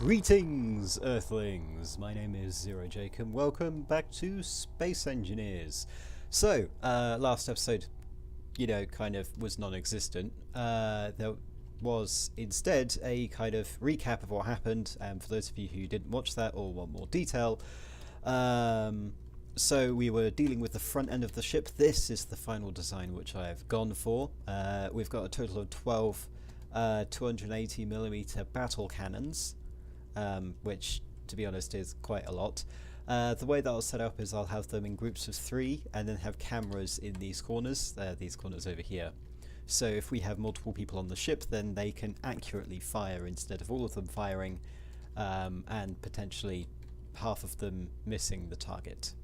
Greetings, Earthlings! My name is Zero Jake and welcome back to Space Engineers. So, last episode, kind of was non-existent. There was instead a kind of recap of what happened, and for those of you who didn't watch that or want more detail, so we were dealing with the front end of the ship. This is the final design which I have gone for. We've got a total of 12 280mm battle cannons, which, to be honest, is quite a lot. The way that I'll set up is I'll have them in groups of 3 and then have cameras in these corners over here. So if we have multiple people on the ship, then they can accurately fire instead of all of them firing, and potentially half of them missing the target.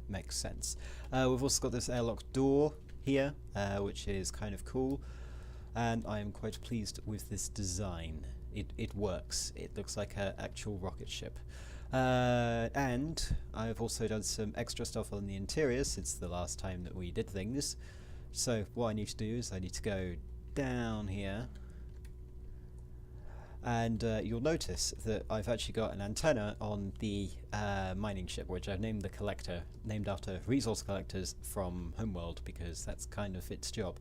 Makes sense. We've also got this airlock door here, which is kind of cool, and I am quite pleased with this design. It works. It looks like an actual rocket ship. And I've also done some extra stuff on the interior since the last time that we did things. So what I need to do is I need to go down here, and you'll notice that I've actually got an antenna on the mining ship, which I've named the Collector, named after resource collectors from Homeworld, because that's kind of its job.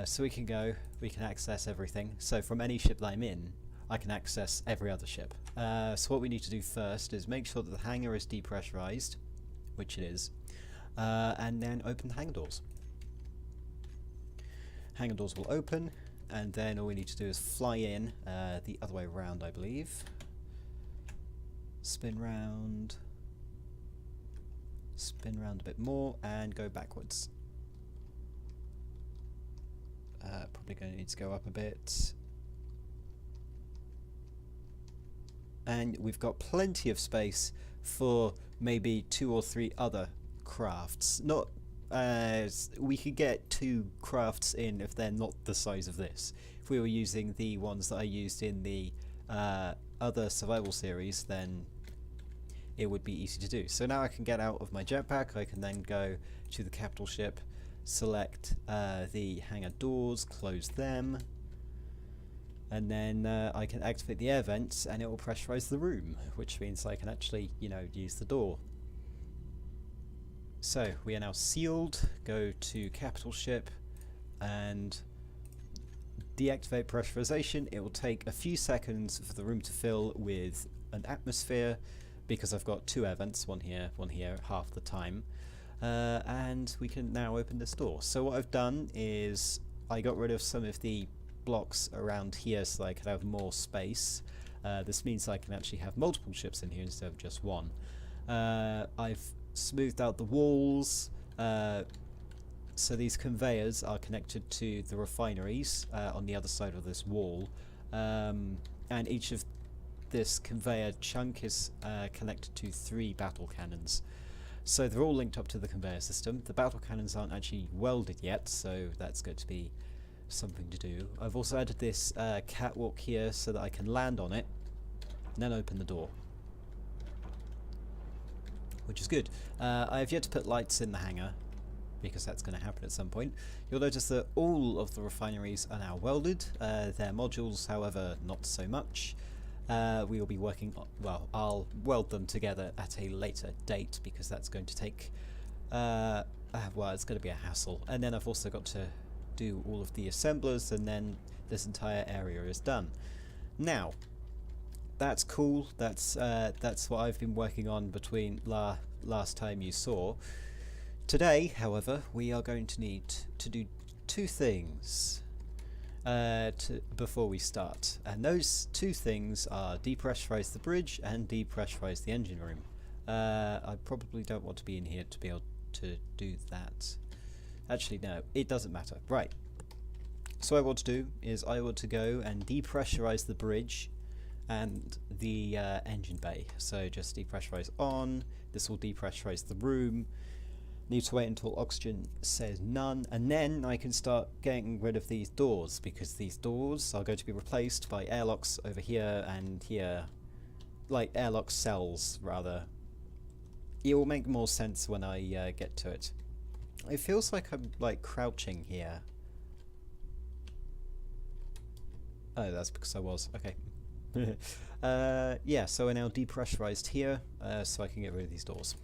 So we can access everything. So from any ship that I'm in, I can access every other ship. So what we need to do first is make sure that the hangar is depressurized, which it is, and then open the hangar doors. Hangar doors will open, and then all we need to do is fly in the other way around, I believe. Spin round a bit more, and go backwards. Probably going to need to go up a bit. And we've got plenty of space for maybe 2 or 3 other crafts. Not we could get 2 crafts in if they're not the size of this. If we were using the ones that I used in the other survival series, then it would be easy to do. So now I can get out of my jetpack. I can then go to the capital ship, select the hangar doors, close them, and then I can activate the air vents and it will pressurize the room, which means I can actually, use the door. So we are now sealed. Go to capital ship and deactivate pressurization. It will take a few seconds for the room to fill with an atmosphere, because I've got 2 air vents, one here, half the time. And we can now open this door. So what I've done is I got rid of some of the blocks around here so I could have more space. This means I can actually have multiple ships in here instead of just one. I've smoothed out the walls, so these conveyors are connected to the refineries on the other side of this wall, and each of this conveyor chunk is connected to 3 battle cannons. So they're all linked up to the conveyor system. The battle cannons aren't actually welded yet, so that's going to be something to do. I've also added this catwalk here so that I can land on it and then open the door, which is good. I have yet to put lights in the hangar, because that's going to happen at some point. You'll notice that all of the refineries are now welded. Their modules, however, not so much. We will be working on, well, I'll weld them together at a later date, because that's going to take, it's going to be a hassle. And then I've also got to do all of the assemblers, and then this entire area is done. Now, that's cool. That's what I've been working on between last time you saw. Today, however, we are going to need to do 2 things before we start, and those 2 things are depressurize the bridge and depressurize the engine room. I probably don't want to be in here to be able to do that. Actually, no, it doesn't matter. Right. So what I want to do is I want to go and depressurize the bridge and the engine bay. So just depressurize on. This will depressurize the room. Need to wait until oxygen says none, and then I can start getting rid of these doors, because these doors are going to be replaced by airlocks over here and here, like airlock cells rather. It will make more sense when I get to it. It feels like I'm like crouching here. Oh, that's because I was. Okay. Yeah, so we're now depressurized here, so I can get rid of these doors.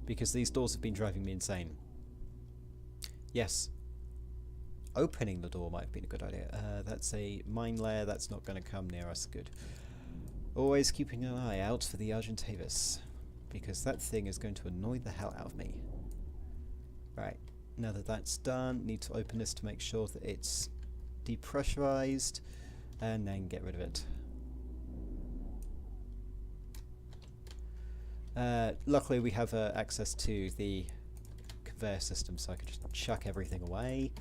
Because these doors have been driving me insane. Yes. Opening the door might have been a good idea. That's a mine layer, that's not going to come near us. Good. Always keeping an eye out for the Argentavis, because that thing is going to annoy the hell out of me. Right, now that that's done, need to open this to make sure that it's depressurized, and then get rid of it. Luckily we have access to the conveyor system, so I can just chuck everything away.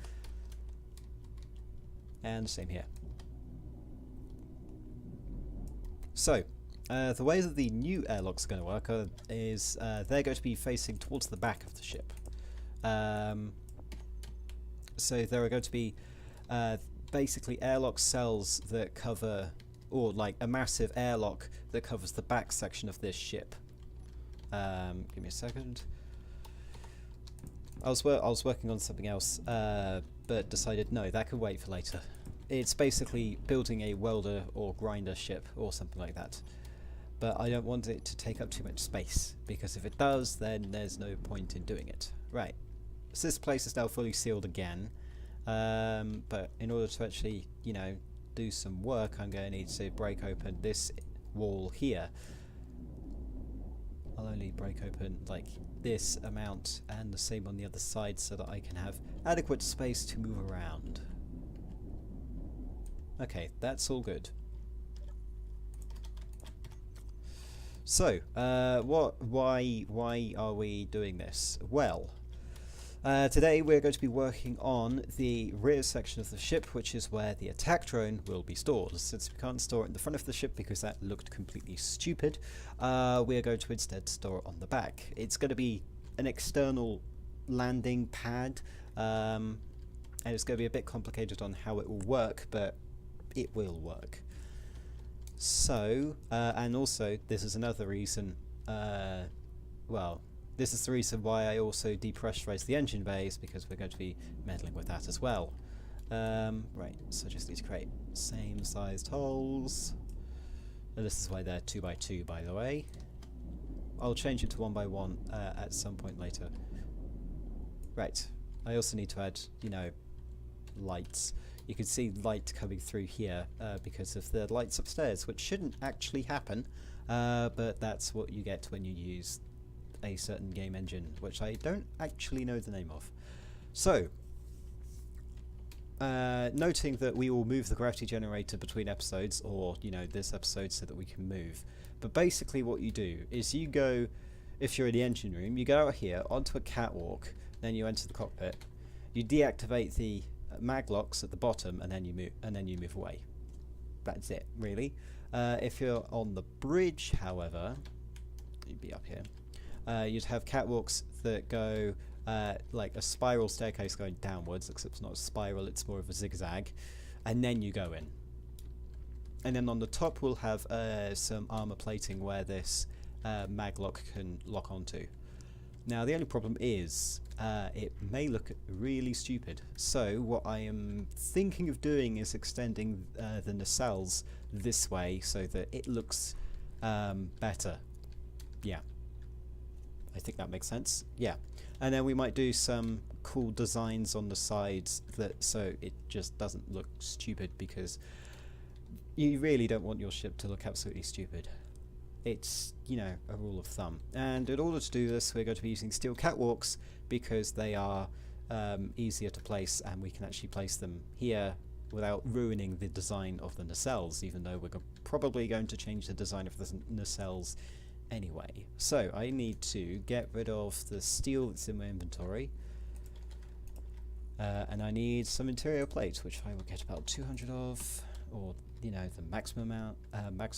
And same here. So, the way that the new airlocks are going to work is they're going to be facing towards the back of the ship. So there are going to be basically airlock cells that cover, or like a massive airlock that covers the back section of this ship. Give me a second. I was working on something else, but decided no, that could wait for later. It's basically building a welder or grinder ship or something like that. But I don't want it to take up too much space, because if it does, then there's no point in doing it. Right. So this place is now fully sealed again. But in order to actually, you know, do some work, I'm going to need to break open this wall here. I'll only break open like this amount and the same on the other side so that I can have adequate space to move around. Okay, that's all good. So, why are we doing this? Well, today we're going to be working on the rear section of the ship, which is where the attack drone will be stored. Since we can't store it in the front of the ship because that looked completely stupid, we are going to instead store it on the back. It's going to be an external landing pad, and it's going to be a bit complicated on how it will work, but it will work. So, and also this is another reason, well, this is the reason why I also depressurize the engine bays, because we're going to be meddling with that as well. Right, so just need to create same sized holes. And this is why they're 2 by 2, by the way. I'll change it to 1 by 1 at some point later. Right, I also need to add, you know, lights. You can see light coming through here because of the lights upstairs, which shouldn't actually happen, but that's what you get when you use a certain game engine, which I don't actually know the name of. So, noting that we will move the gravity generator between episodes, or, you know, this episode, so that we can move. But basically what you do is you go, if you're in the engine room, you go out here onto a catwalk, then you enter the cockpit, you deactivate the mag locks at the bottom, and then you move away. That's it, really. If you're on the bridge, however, you'd be up here. You'd have catwalks that go like a spiral staircase going downwards, except it's not a spiral, it's more of a zigzag, and then you go in. And then on the top we'll have some armor plating where this mag lock can lock onto. Now the only problem is it may look really stupid, so what I am thinking of doing is extending the nacelles this way so that it looks better. Yeah, I think that makes sense. Yeah, and then we might do some cool designs on the sides that so it just doesn't look stupid, because you really don't want your ship to look absolutely stupid. It's, you know, a rule of thumb. And in order to do this, we're going to be using steel catwalks because they are easier to place, and we can actually place them here without ruining the design of the nacelles, even though we're probably going to change the design of the nacelles anyway. So I need to get rid of the steel that's in my inventory, and I need some interior plates, which I will get about 200 of, or, you know, the maximum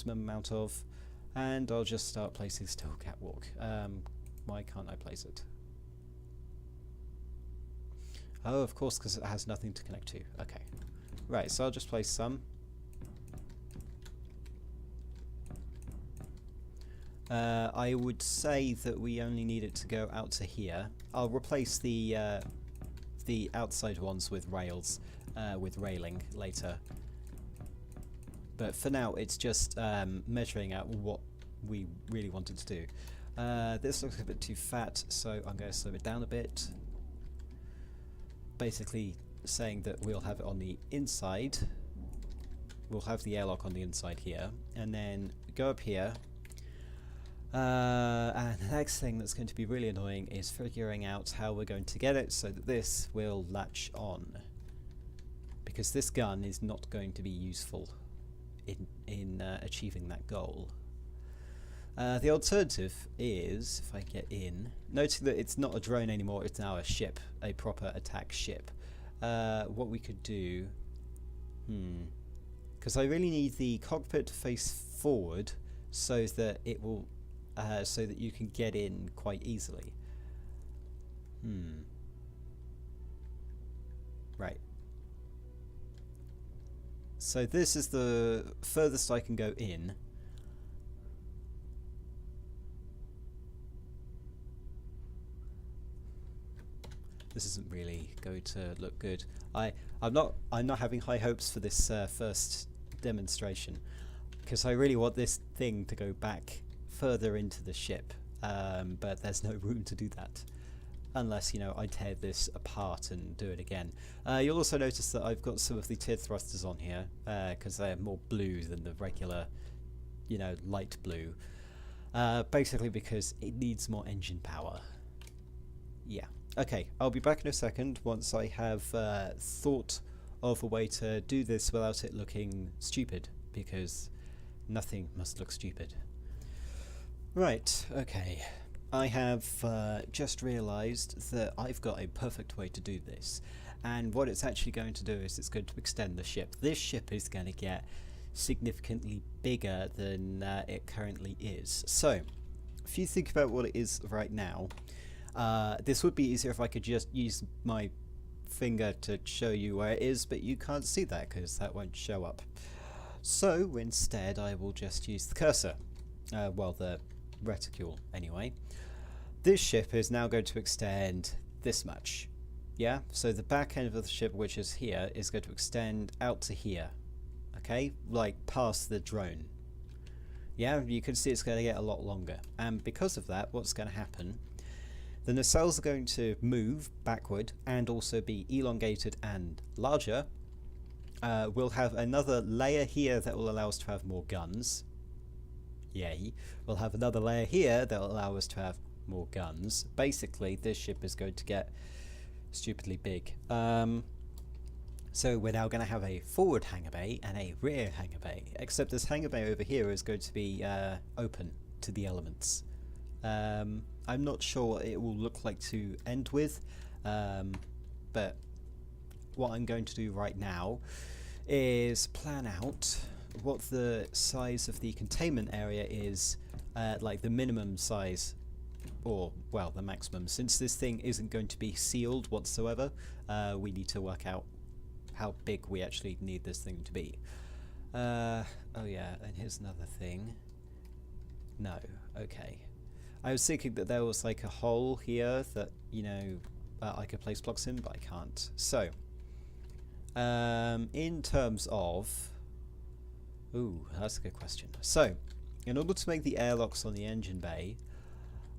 amount of. And I'll just start placing steel catwalk. Why can't I place it? Oh, of course, because it has nothing to connect to. Okay. Right, so I'll just place some. I would say that we only need it to go out to here. I'll replace the outside ones with rails, with railing later. But for now, it's just measuring out what we really wanted to do. This looks a bit too fat, so I'm going to slow it down a bit. Basically saying that we'll have it on the inside. We'll have the airlock on the inside here, and then go up here. And the next thing that's going to be really annoying is figuring out how we're going to get it so that this will latch on. Because this gun is not going to be useful in achieving that goal. The alternative is, if I get in, noting that it's not a drone anymore, it's now a ship, a proper attack ship. What we could do, because I really need the cockpit to face forward so that it will, so that you can get in quite easily. Right. So this is the furthest I can go in. This isn't really going to look good. I'm not having high hopes for this first demonstration, because I really want this thing to go back further into the ship, but there's no room to do that unless, you know, I tear this apart and do it again. You'll also notice that I've got some of the tiered thrusters on here because they're more blue than the regular, you know, light blue, basically because it needs more engine power. Yeah. Okay, I'll be back in a second once I have thought of a way to do this without it looking stupid, because nothing must look stupid. Right, okay. I have just realised that I've got a perfect way to do this, and what it's actually going to do is it's going to extend the ship. This ship is going to get significantly bigger than it currently is. So, if you think about what it is right now, this would be easier if I could just use my finger to show you where it is, but you can't see that because that won't show up. So instead I will just use the cursor, well, the reticule anyway. This ship is now going to extend this much. Yeah, so the back end of the ship, which is here, is going to extend out to here. Okay, like past the drone. Yeah, you can see it's going to get a lot longer, and because of that, what's going to happen, the nacelles are going to move backward and also be elongated and larger. We'll have another layer here that will allow us to have more guns. Yay. We'll have another layer here that will allow us to have more guns. Basically, this ship is going to get stupidly big. So we're now going to have a forward hangar bay and a rear hangar bay, except this hangar bay over here is going to be open to the elements. I'm not sure what it will look like to end with, but what I'm going to do right now is plan out what the size of the containment area is, like the minimum size, or, well, the maximum. Since this thing isn't going to be sealed whatsoever, we need to work out how big we actually need this thing to be. Oh yeah, and here's another thing. No, okay. I was thinking that there was like a hole here that, you know, I could place blocks in, but I can't. So, in terms of... Ooh, that's a good question. So, in order to make the airlocks on the engine bay,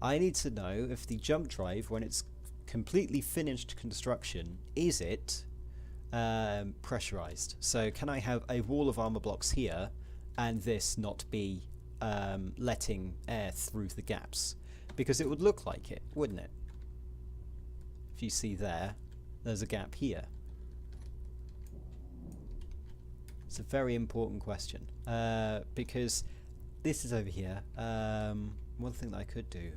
I need to know if the jump drive, when it's completely finished construction, is it pressurized? So, can I have a wall of armor blocks here, and this not be letting air through the gaps, because it would look like it, wouldn't it? If you see there's a gap here. It's a very important question, because this is over here. One thing that I could do,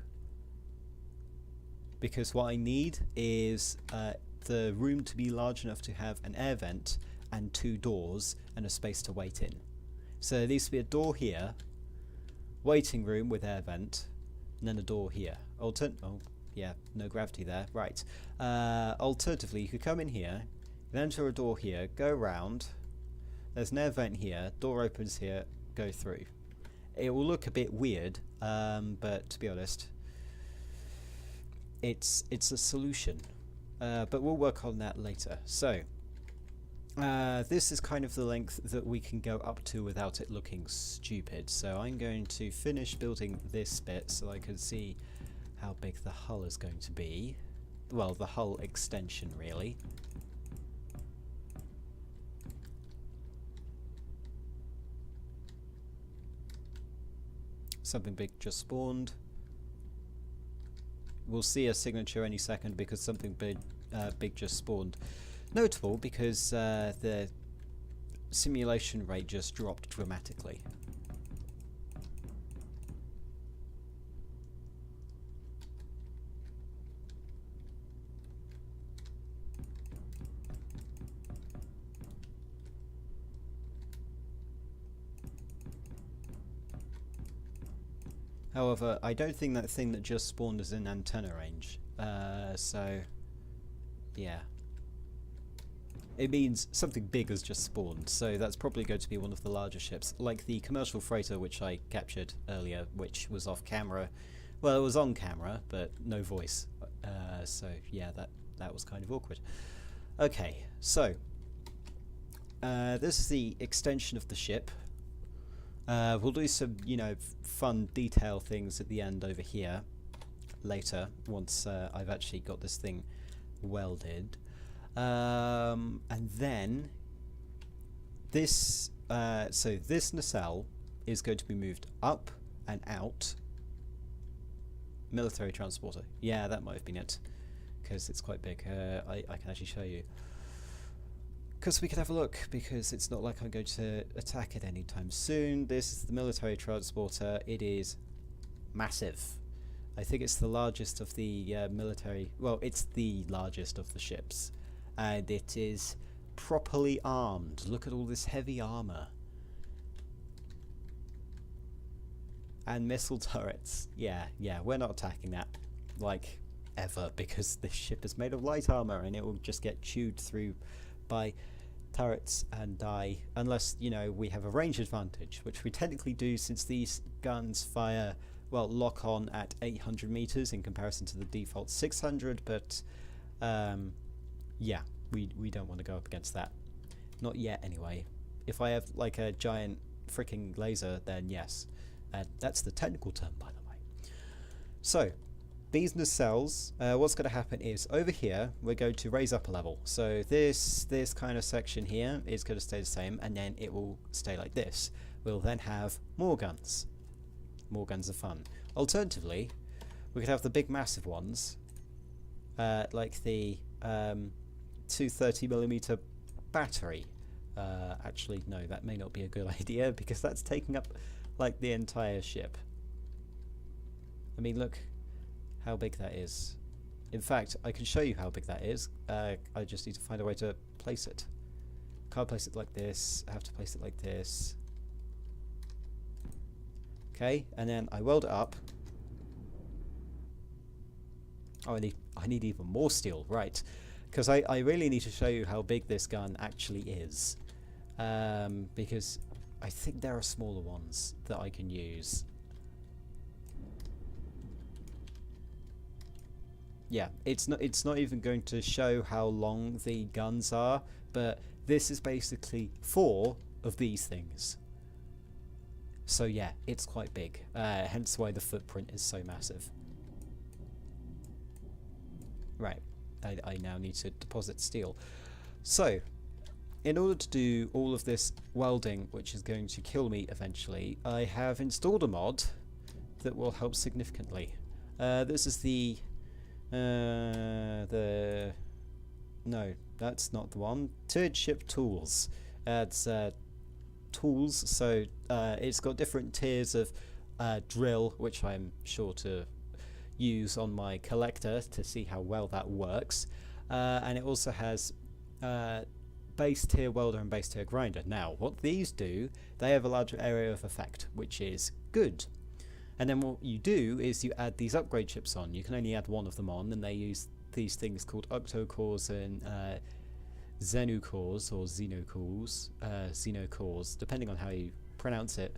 because what I need is the room to be large enough to have an air vent and 2 doors and a space to wait in. So there needs to be a door here, waiting room with air vent, and then a door here. Oh yeah, no gravity there. Right. Alternatively, you could come in here, then enter a door here, go around. There's an air vent here, door opens here, go through. It will look a bit weird, but to be honest, it's a solution. But we'll work on that later. So, This is kind of the length that we can go up to without it looking stupid. So I'm going to finish building this bit so I can see how big the hull is going to be. Well, the hull extension, really. Something big just spawned. We'll see a signature any second because something big just spawned. Notable because the simulation rate just dropped dramatically. However, I don't think that thing that just spawned is in antenna range. So, yeah. It means something big has just spawned, so that's probably going to be one of the larger ships, like the commercial freighter which I captured earlier, which was off camera. Well, it was on camera, but no voice. So, yeah, that was kind of awkward. Okay, so, this is the extension of the ship. We'll do some, you know, fun detail things at the end over here later, once I've actually got this thing welded. And then this, so this nacelle is going to be moved up and out. Military transporter. Yeah, that might have been it, because it's quite big. I can actually show you. Because we can have a look, because it's not like I'm going to attack it anytime soon. This is the military transporter. It is massive. I think it's the largest of the military... Well, it's the largest of the ships. And it is properly armed. Look at all this heavy armour. And missile turrets. Yeah, we're not attacking that. Like, ever. Because this ship is made of light armour and it will just get chewed through by turrets and die, unless, you know, we have a range advantage, which we technically do, since these guns fire, well, lock on at 800 meters in comparison to the default 600, but yeah, we don't want to go up against that, not yet anyway. If I have like a giant freaking laser, then yes, that's the technical term, by the way. So these nacelles, what's going to happen is, over here we're going to raise up a level. So this kind of section here is going to stay the same, and then it will stay like this. We'll then have more guns. More guns are fun. Alternatively, we could have the big massive ones, like the 230mm battery. Actually, no, that may not be a good idea, because that's taking up like the entire ship. I mean, look how big that is. In fact, I can show you how big that is. I just need to find a way to place it. Can't place it like this. I have to place it like this. Okay, and then I weld it up. Oh, I need even more steel, right? Because I really need to show you how big this gun actually is. Because I think there are smaller ones that I can use. Yeah, it's not even going to show how long the guns are, but this is basically 4 of these things. So yeah, it's quite big, hence why the footprint is so massive. Right, I now need to deposit steel. So, in order to do all of this welding, which is going to kill me eventually, I have installed a mod that will help significantly. This is the... No, that's not the one. Tiered ship tools. It's tools, so it's got different tiers of drill, which I'm sure to use on my collector to see how well that works. And it also has base tier welder and base tier grinder. Now, what these do, they have a larger area of effect, which is good. And then what you do is you add these upgrade chips on. You can only add one of them on, and they use these things called octo-cores and xenu-cores, or xeno-cores, depending on how you pronounce it.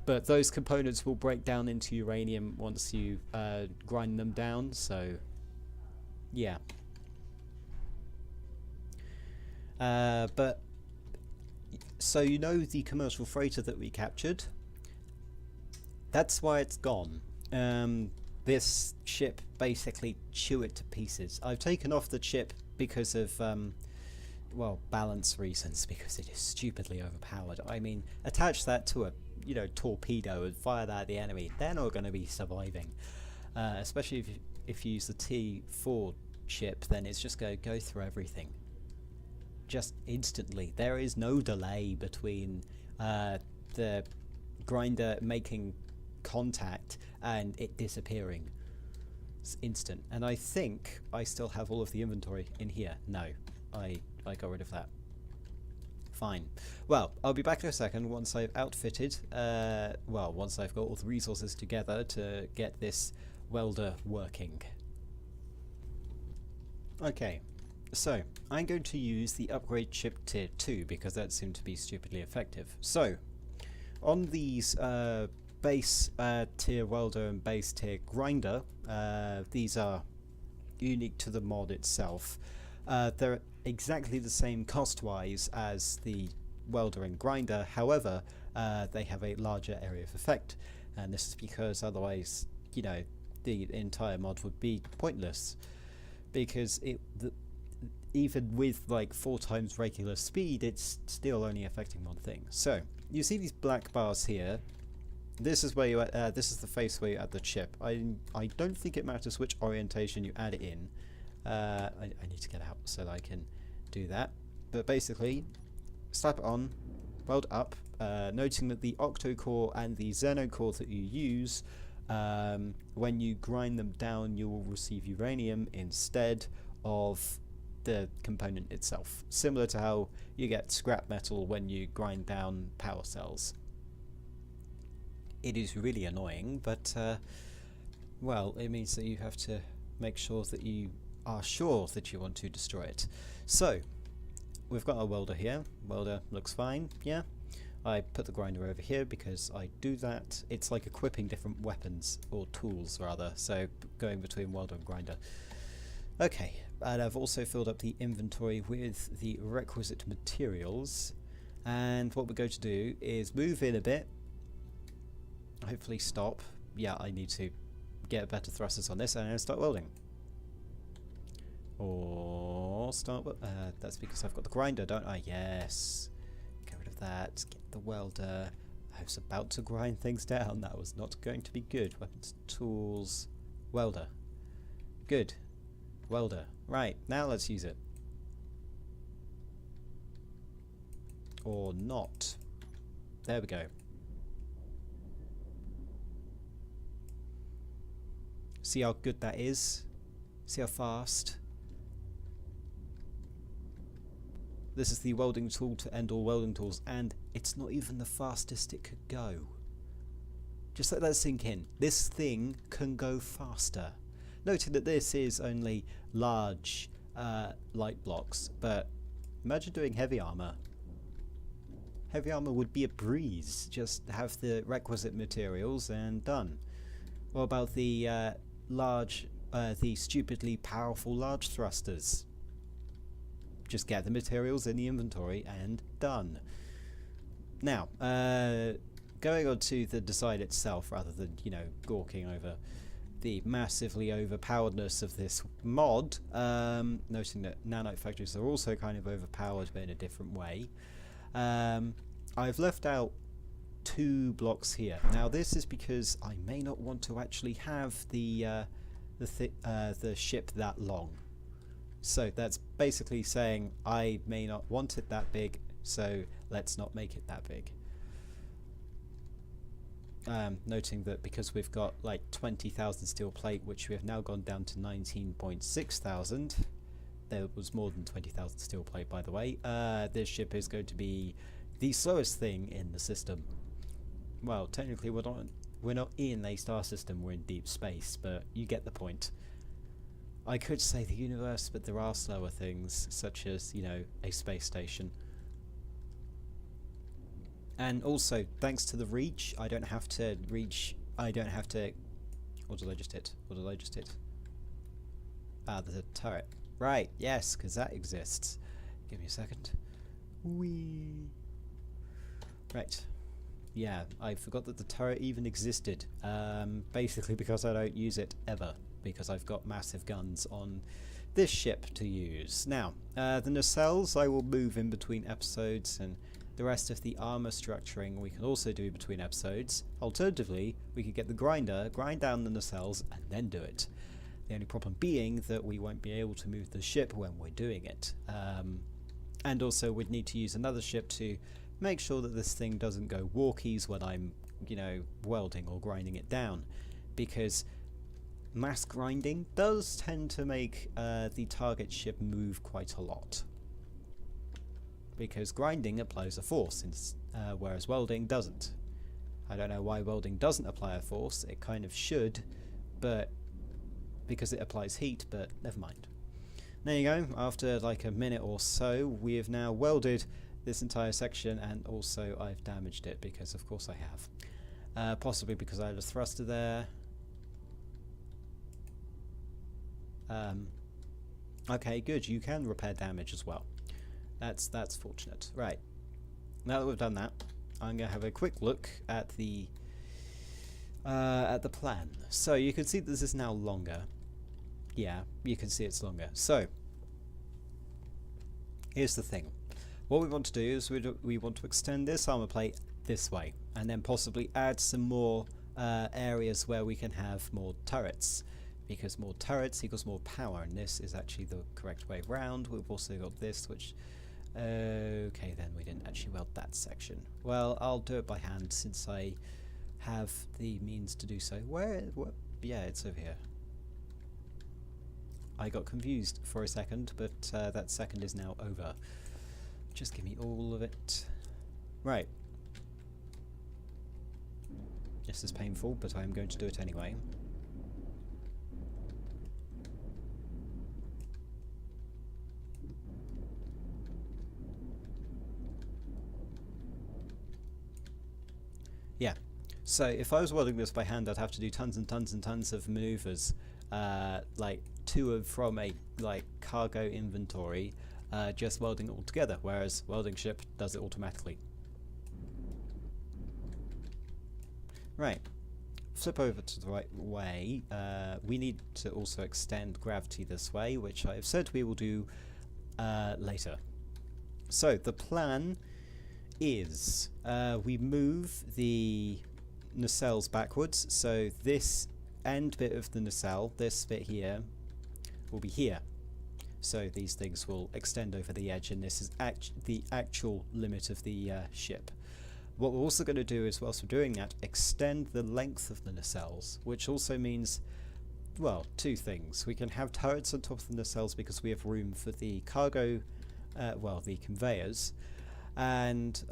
But those components will break down into uranium once you grind them down, so yeah. But So you know the commercial freighter that we captured? That's why it's gone. This ship basically chew it to pieces. I've taken off the ship because of well, balance reasons, because it is stupidly overpowered. I mean, attach that to a torpedo and fire that at the enemy, they're not going to be surviving. Especially if you use the T4 ship, then it's just going to go through everything just instantly. There is no delay between the grinder making contact and it disappearing. It's instant. And I think I still have all of the inventory in here. No, I got rid of that. Fine. Well, I'll be back in a second once I've outfitted, well, once I've got all the resources together to get this welder working. Okay, so I'm going to use the upgrade ship tier 2 because that seemed to be stupidly effective. So, on these base tier welder and base tier grinder, these are unique to the mod itself. They're exactly the same cost-wise as the welder and grinder, however, they have a larger area of effect, and this is because otherwise, the entire mod would be pointless, because even with like 4 times regular speed, it's still only affecting one thing. So you see these black bars here. This is where you this is the face where you add the chip. I don't think it matters which orientation you add it in. I need to get out so that I can do that. But basically, slap it on, weld up, noting that the octo core and the xeno core that you use, when you grind them down, you will receive uranium instead of the component itself. Similar to how you get scrap metal when you grind down power cells. It is really annoying, but well, it means that you have to make sure that you are sure that you want to destroy it. So we've got our welder here. Welder looks fine. Yeah, I put the grinder over here because I do that. It's like equipping different weapons, or tools rather, so going between welder and grinder. Okay, and I've also filled up the inventory with the requisite materials, and what we're going to do is move in a bit, hopefully stop. Yeah, I need to get better thrusters on this and start welding. Or start, that's because I've got the grinder, don't I? Yes. Get rid of that, get the welder. I was about to grind things down, that was not going to be good. Weapons, tools, welder. Good. Welder. Right, now let's use it. Or not. There we go. See how good that is? See how fast? This is the welding tool to end all welding tools, and it's not even the fastest it could go. Just let that sink in. This thing can go faster. Noting that this is only large light blocks, but imagine doing heavy armor. Heavy armor would be a breeze. Just have the requisite materials and done. What about the the stupidly powerful large thrusters? Just get the materials in the inventory and done. Now, going on to the design itself, rather than, gawking over the massively overpoweredness of this mod, noting that nanite factories are also kind of overpowered but in a different way. I've left out 2 blocks here. Now this is because I may not want to actually have the ship that long. So that's basically saying I may not want it that big, so let's not make it that big. Noting that because we've got like 20,000 steel plate, which we have now gone down to 19.6 thousand. There was more than 20,000 steel plate, by the way. This ship is going to be the slowest thing in the system. Well, technically we're not in a star system, we're in deep space, but you get the point. I could say the universe, but there are slower things, such as, a space station. And also, thanks to the reach, I don't have to reach, what did I just hit? Ah, there's a turret. Right, yes, because that exists. Give me a second. Whee! Right. Yeah, I forgot that the turret even existed. Basically because I don't use it ever, because I've got massive guns on this ship to use. Now, the nacelles I will move in between episodes, and the rest of the armor structuring we can also do between episodes. Alternatively, we could get the grinder, grind down the nacelles, and then do it. The only problem being that we won't be able to move the ship when we're doing it. And also we'd need to use another ship to make sure that this thing doesn't go walkies when I'm, you know, welding or grinding it down, because mass grinding does tend to make the target ship move quite a lot, because grinding applies a force, whereas welding doesn't. I don't know why welding doesn't apply a force. It kind of should, but because it applies heat, but never mind. There you go. After like a minute or so, we have now welded this entire section, and also I've damaged it because of course I have. Possibly because I had a thruster there. Okay, good. You can repair damage as well. That's fortunate. Right. Now that we've done that, I'm going to have a quick look at the plan. So you can see that this is now longer. Yeah, you can see it's longer. So here's the thing. What we want to do is we want to extend this armor plate this way, and then possibly add some more areas where we can have more turrets, because more turrets equals more power, and this is actually the correct way round. We've also got this, which okay, then we didn't actually weld that section. Well, I'll do it by hand since I have the means to do so. Where? What? Yeah, it's over here. I got confused for a second, but that second is now over. Just give me all of it. Right. This is painful, but I'm going to do it anyway. Yeah. So if I was welding this by hand, I'd have to do tons and tons and tons of maneuvers, like to and from a cargo inventory, just welding it all together, whereas welding ship does it automatically. Right. Flip over to the right way. We need to also extend gravity this way, which I have said we will do later. So the plan is we move the nacelles backwards, so this end bit of the nacelle, this bit here, will be here. So these things will extend over the edge, and this is the actual limit of the ship. What we're also going to do is, whilst we're doing that, extend the length of the nacelles, which also means, well, two things. We can have turrets on top of the nacelles because we have room for the cargo, well, the conveyors, and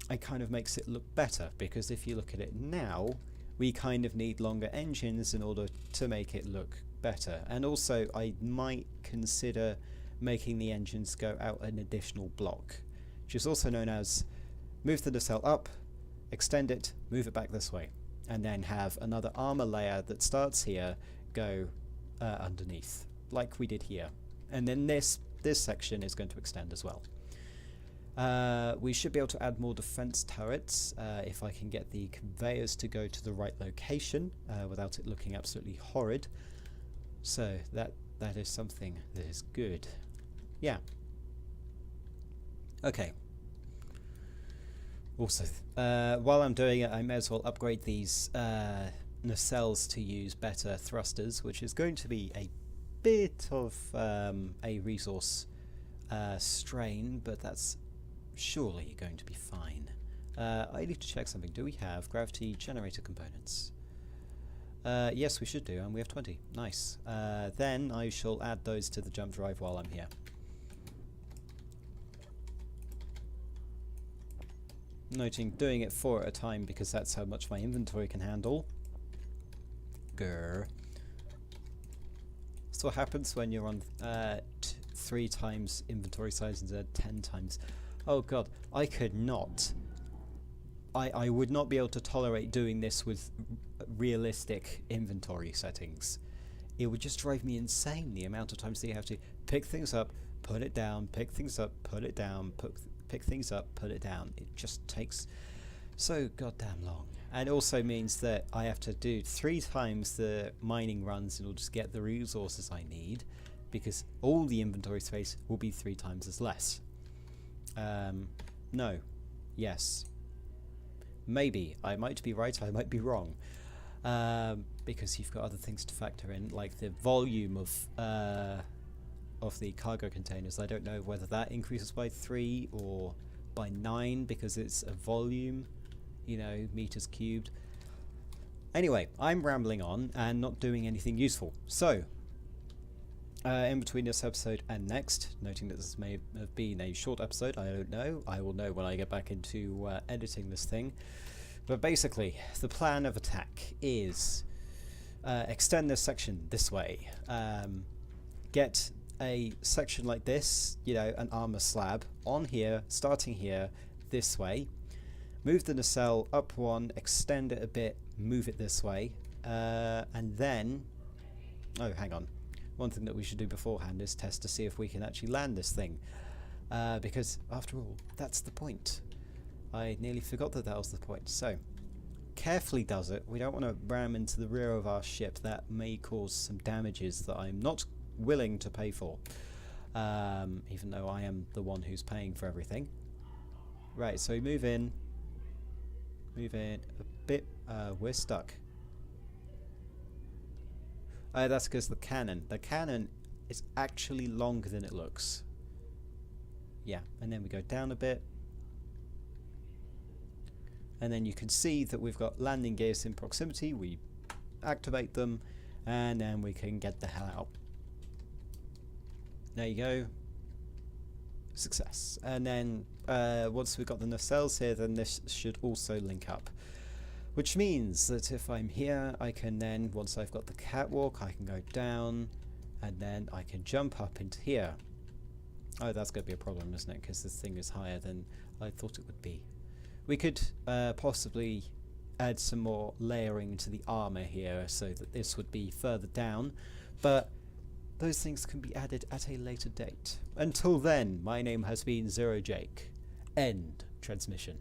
it kind of makes it look better, because if you look at it now, we kind of need longer engines in order to make it look better. And also I might consider making the engines go out an additional block, which is also known as move the nacelle up, extend it, move it back this way, and then have another armor layer that starts here go underneath, like we did here. And then this section is going to extend as well. We should be able to add more defense turrets if I can get the conveyors to go to the right location without it looking absolutely horrid. So that is something that is good. Yeah. Okay. Also, while I'm doing it, I may as well upgrade these nacelles to use better thrusters, which is going to be a bit of a resource strain, but that's surely going to be fine. I need to check something. Do we have gravity generator components? Yes, we should do, and we have 20. Nice. Then I shall add those to the jump drive while I'm here. Noting doing it 4 at a time because that's how much my inventory can handle. Grr. That's what happens when you're on 3 times inventory size instead of 10 times. Oh god, I could not. I would not be able to tolerate doing this with realistic inventory settings. It would just drive me insane, the amount of times that you have to pick things up, put it down, pick things up, put it down, pick things up, put it down. It just takes so goddamn long. And it also means that I have to do 3 times the mining runs in order to get the resources I need, because all the inventory space will be 3 times as less. No. Yes. Maybe. I might be right, I might be wrong. Because you've got other things to factor in, like the volume of the cargo containers. I don't know whether that increases by 3 or by 9 because it's a volume, you know, meters cubed. Anyway, I'm rambling on and not doing anything useful. So, in between this episode and next, noting that this may have been a short episode, I don't know. I will know when I get back into editing this thing. But basically, the plan of attack is extend this section this way. Get a section like this, you know, an armor slab on here, starting here, this way. Move the nacelle up 1, extend it a bit, move it this way, and then... Oh, hang on. One thing that we should do beforehand is test to see if we can actually land this thing. Because, after all, that's the point. I nearly forgot that that was the point. So, carefully does it. We don't want to ram into the rear of our ship. That may cause some damages that I'm not willing to pay for. Even though I am the one who's paying for everything. Right, so move in. Move in a bit. We're stuck. That's because the cannon is actually longer than it looks. Yeah, and then we go down a bit. And then you can see that we've got landing gears in proximity. We activate them, and then we can get the hell out. There you go. Success. And then once we've got the nacelles here, then this should also link up. Which means that if I'm here, I can then, once I've got the catwalk, I can go down, and then I can jump up into here. Oh, that's going to be a problem, isn't it? Because this thing is higher than I thought it would be. We could possibly add some more layering to the armor here so that this would be further down, but those things can be added at a later date. Until then, my name has been Zero Jake. End transmission.